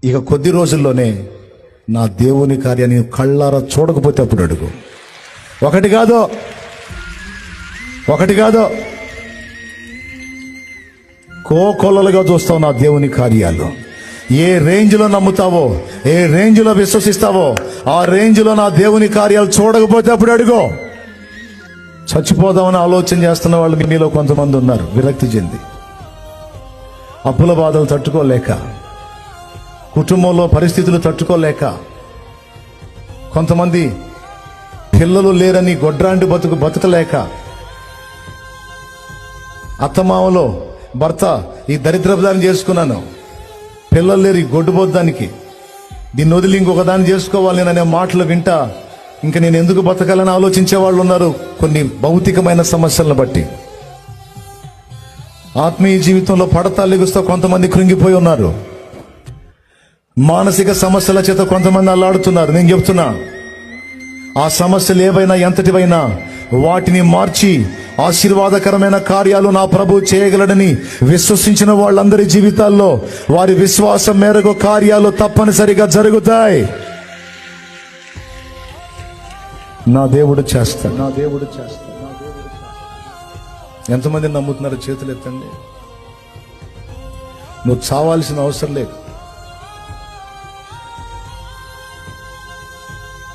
ఇక కొద్ది రోజుల్లోనే నా దేవుని కార్యాన్ని కళ్ళారా చూడకపోతే అప్పుడు అడుగు. ఒకటి కాదు కోకొల్లలుగా చూస్తావు నా దేవుని కార్యాలు. ఏ రేంజ్లో నమ్ముతావో, ఏ రేంజ్లో విశ్వసిస్తావో, ఆ రేంజ్లో నా దేవుని కార్యాలు చూడకపోతే అప్పుడు అడుగు. చచ్చిపోదామని ఆలోచన చేస్తున్న వాళ్ళు మీలో కొంతమంది ఉన్నారు, విరక్తి చెంది, అప్పుల బాధలు తట్టుకోలేక, కుటుంబంలో పరిస్థితులు తట్టుకోలేక, కొంతమంది పిల్లలు లేరని గొడ్రాంటి బతుకలేక, అత్తమామలో భర్త ఈ దరిద్రదాన్ని చేసుకున్నాను, పిల్లలు లేరు ఈ గొడ్డుబోద్దానికి, దీన్ని వదిలి ఇంకొక దాన్ని చేసుకోవాలి అనే మాటలు వింటా ఇంకా నేను ఎందుకు బతకాలని ఆలోచించే వాళ్ళు ఉన్నారు. కొన్ని భౌతికమైన సమస్యలను బట్టి ఆత్మీయ జీవితంలో పడతా లెగుస్తూ కొంతమంది కృంగిపోయి ఉన్నారు. మానసిక సమస్యల చేత కొంతమంది అల్లాడుతున్నారు. నేను చెప్తున్నా, ఆ సమస్యలు ఏవైనా ఎంతటివైనా వాటిని మార్చి ఆశీర్వాదకరమైన కార్యాలు నా ప్రభు చేయగలడని విశ్వసించిన వాళ్ళందరి జీవితాల్లో వారి విశ్వాసం మేరకు కార్యాలు తప్పనిసరిగా జరుగుతాయి. నా దేవుడు చేస్తాడు. ఎంతమంది నమ్ముతున్నారు? చేతులు ఎత్తండి. నువ్వు చావాల్సిన అవసరం లేదు.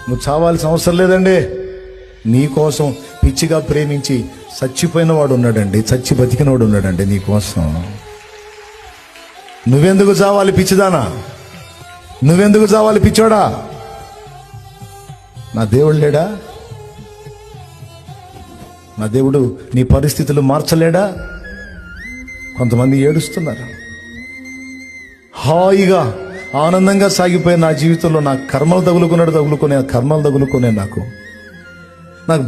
నువ్వు చావాల్సిన అవసరం లేదండి. నీ కోసం పిచ్చిగా ప్రేమించి చచ్చిపోయిన వాడు ఉన్నాడండి, చచ్చి బతికినవాడు ఉన్నాడండి నీ కోసం. నువ్వెందుకు చావాలి పిచ్చిదానా? నువ్వెందుకు చావాలి పిచ్చోడా? నా దేవుడు లేడా? నా దేవుడు నీ పరిస్థితులు మార్చలేడా? కొంతమంది ఏడుస్తున్నారు. హాయిగా ఆనందంగా సాగిపోయే నా జీవితంలో నా కర్మలు తగులుకునే నాకు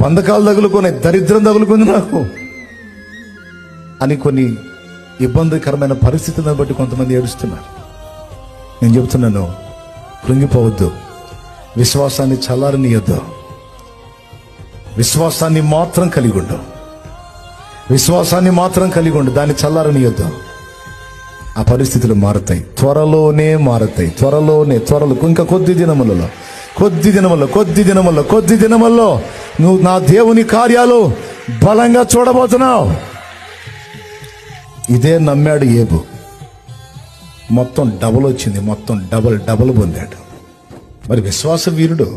బంధకాలు తగులుకునే, దరిద్రం తగులుకుంది నాకు అని కొన్ని ఇబ్బందికరమైన పరిస్థితులను బట్టి కొంతమంది ఏడుస్తున్నారు. నేను చెబుతున్నాను, కృంగిపోవద్దు. విశ్వాసాన్ని చల్లారనీయొద్దు. విశ్వాసాన్ని మాత్రం కలిగి ఉండు. దాన్ని చల్లారనీయొద్దు. ఆ పరిస్థితులు మారుతాయి, త్వరలో ఇంకా కొద్ది దినములలో నువ్వు నా దేవుని కార్యాలు బలంగా చూడబోతున్నావు. ఇదే నమ్మాడు ఏబు. మొత్తం డబుల్ వచ్చింది, మొత్తం డబుల్ పొందాడు. మరి విశ్వాస వీరుడు.